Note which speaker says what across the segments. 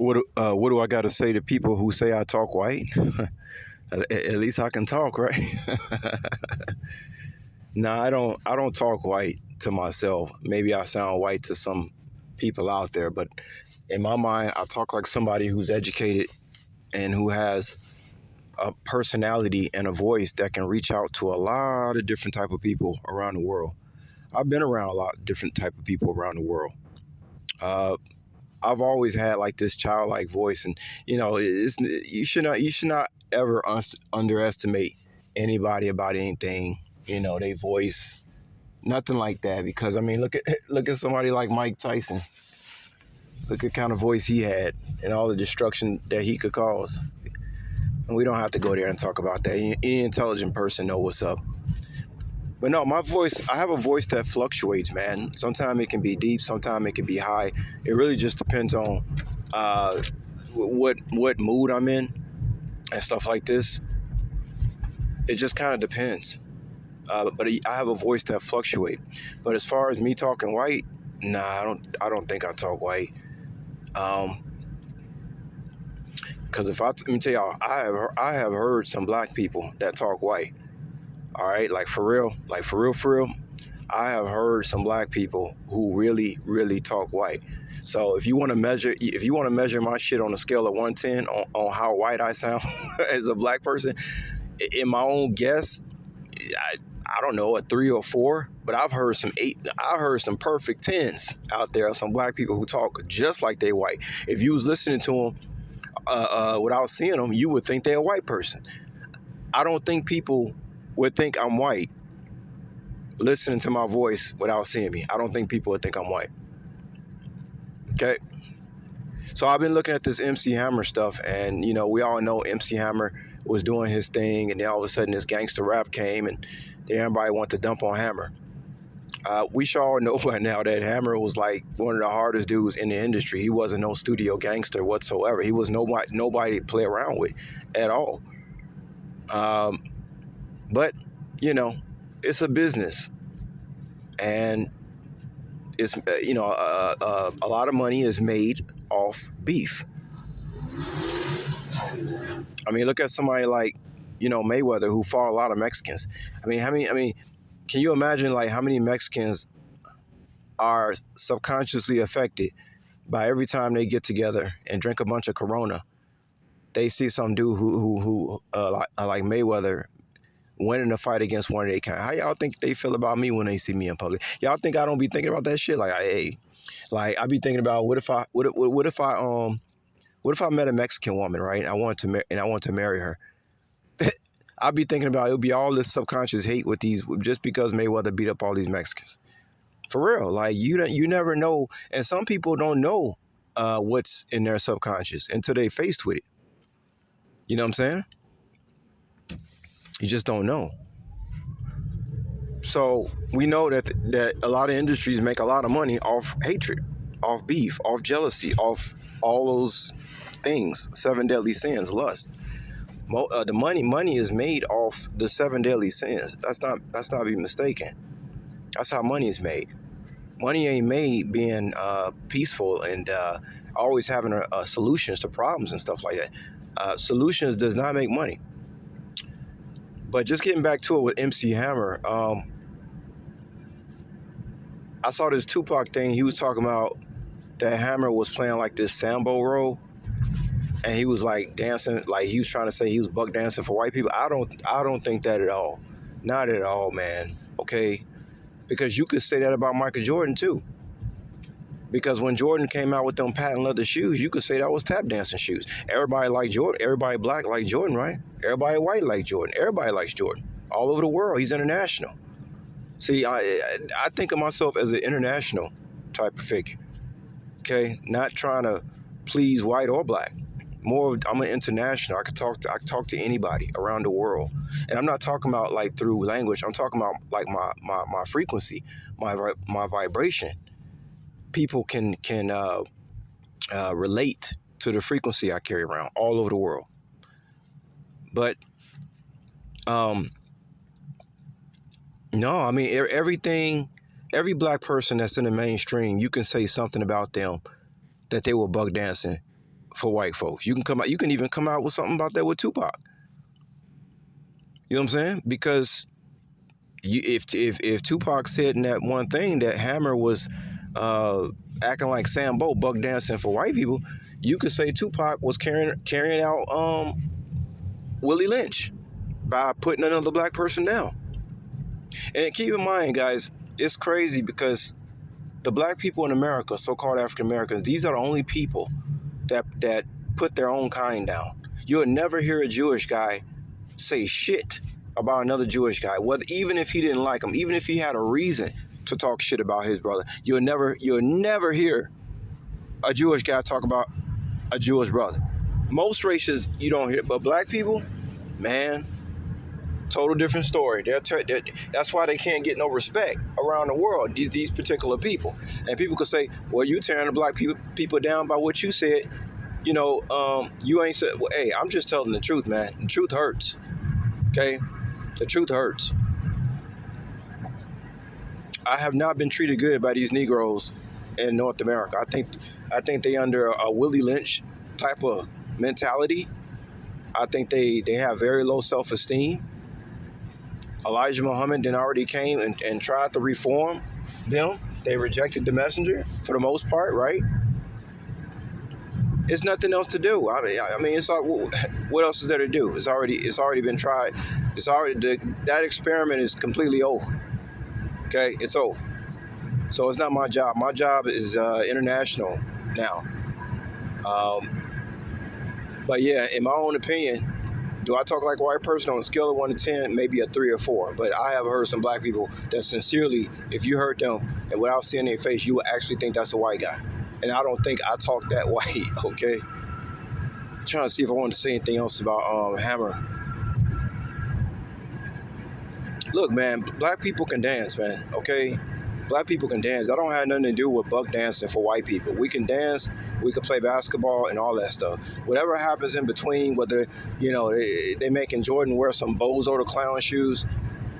Speaker 1: What do I got to say to people who say I talk white? At least I can talk, right? No, I don't talk white to myself. Maybe I sound white to some people out there, but in my mind, I talk like somebody who's educated and who has a personality and a voice that can reach out to a lot of different type of people around the world. I've been around a lot of different type of people around the world. Uh, I've always had like this childlike voice, and you should not ever underestimate anybody about anything. Their voice, nothing like that. Because I mean, look at somebody like Mike Tyson. Look at kind of voice he had and all the destruction that he could cause. And we don't have to go there and talk about that. Any intelligent person know what's up. But no, my voice, I have a voice that fluctuates, man. Sometimes it can be deep, sometimes it can be high. It really just depends on uh, what mood I'm in and stuff like this. It just kind of depends. But I have a voice that fluctuates. But as far as me talking white, nah, I don't think I talk white. Um, Cause let me tell y'all, I have heard some black people that talk white. All right, like for real, for real. I have heard some black people who really, really talk white. So if you want to measure my shit on a scale of 1 to 10 on how white I sound as a black person, in my own guess, I, I don't know, a 3 or 4. But I've heard some 8. I heard some perfect 10s out there. Some black people who talk just like they white. If you was listening to them without seeing them, you would think they're a white person. I don't think people would think I'm white listening to my voice without seeing me. I don't think people would think I'm white. Okay. So I've been looking at this MC Hammer stuff, and we all know MC Hammer was doing his thing, and then all of a sudden this gangster rap came, and then everybody wanted to dump on Hammer. We should all know by now that Hammer was like one of the hardest dudes in the industry. He wasn't no studio gangster whatsoever. He was nobody to play around with at all. Um, but it's a business, and it's a lot of money is made off beef. I mean, look at somebody like Mayweather, who fought a lot of Mexicans. I mean, can you imagine like how many Mexicans are subconsciously affected by every time they get together and drink a bunch of Corona, they see some dude like Mayweather winning a fight against one of their kind. How y'all think they feel about me when they see me in public? Y'all think I don't be thinking about that shit? Like I be thinking about what if I met a Mexican woman, right? And I want to marry her. I'd be thinking about, it would be all this subconscious hate with these, just because Mayweather beat up all these Mexicans. For real, like you never know, and some people don't know what's in their subconscious until they faced with it. You know what I'm saying? You just don't know. So we know that a lot of industries make a lot of money off hatred, off beef, off jealousy, off all those things. 7 deadly sins, lust. The money is made off the 7 deadly sins. That's not be mistaken. That's how money is made. Money ain't made being peaceful and always having solutions to problems and stuff like that. Solutions does not make money. But just getting back to it with MC Hammer, I saw this Tupac thing. He was talking about that Hammer was playing like this Sambo role, and he was like dancing, like he was trying to say he was buck dancing for white people. I don't think that at all. Not at all, man. Okay, because you could say that about Michael Jordan too. Because when Jordan came out with them patent leather shoes, you could say that was tap dancing shoes. Everybody liked Jordan. Everybody black liked Jordan, right? Everybody white liked Jordan. Everybody likes Jordan. All over the world, he's international. See, I think of myself as an international type of figure. Okay, not trying to please white or black. I'm an international. I can talk to anybody around the world, and I'm not talking about like through language. I'm talking about like my frequency, my vibration. People can relate to the frequency I carry around all over the world. But no, I mean every black person that's in the mainstream, you can say something about them that they were buck dancing for white folks. You can come out. You can even come out with something about that with Tupac. You know what I'm saying? Because if Tupac said in that one thing that Hammer was uh, acting like Sambo, buck dancing for white people, you could say Tupac was carrying out Willie Lynch by putting another black person down. And keep in mind, guys, it's crazy because the black people in America, so-called African Americans, these are the only people that put their own kind down. You'll never hear a Jewish guy say shit about another Jewish guy, whether even if he didn't like him, even if he had a reason to talk shit about his brother. You'll never hear a Jewish guy talk about a Jewish brother. Most races you don't hear, but black people, man, total different story. That's why they can't get no respect around the world. These particular people, and people could say, "Well, you tearing the black people down by what you said." You ain't said. Well, hey, I'm just telling the truth, man. The truth hurts. Okay, the truth hurts. I have not been treated good by these Negroes in North America. I think they under a Willie Lynch type of mentality. I think they have very low self-esteem. Elijah Muhammad then already came and tried to reform them. They rejected the messenger for the most part, right? It's nothing else to do. I mean, it's like, what else is there to do? It's already been tried. That experiment is completely over. Okay, it's over. So it's not my job. My job is international now. Um, but yeah, in my own opinion, do I talk like a white person? On a scale of 1 to 10, maybe a 3 or 4. But I have heard some black people that sincerely, if you heard them and without seeing their face, you would actually think that's a white guy. And I don't think I talk that white, okay? I'm trying to see if I want to say anything else about Hammer. Look, man, black people can dance, man, okay? Black people can dance. That don't have nothing to do with buck dancing for white people. We can dance, we can play basketball and all that stuff. Whatever happens in between, whether, they making Jordan wear some Bozo the Clown shoes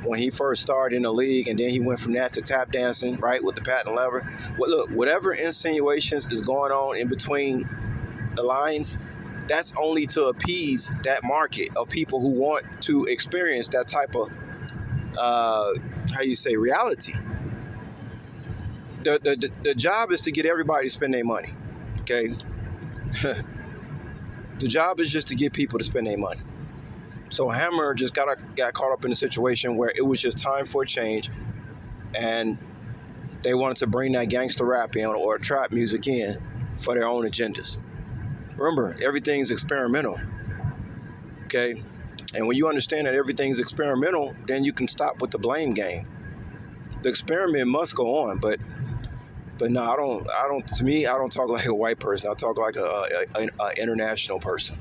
Speaker 1: when he first started in the league, and then he went from that to tap dancing, right, with the patent leather. Well, look, whatever insinuations is going on in between the lines, that's only to appease that market of people who want to experience that type of, reality. The job is to get everybody to spend their money, okay? The job is just to get people to spend their money. So Hammer just got caught up in a situation where it was just time for a change, and they wanted to bring that gangster rap in or trap music in for their own agendas. Remember, everything's experimental, okay? And when you understand that everything's experimental, then you can stop with the blame game. The experiment must go on, but no, I don't. To me, I don't talk like a white person. I talk like a international person.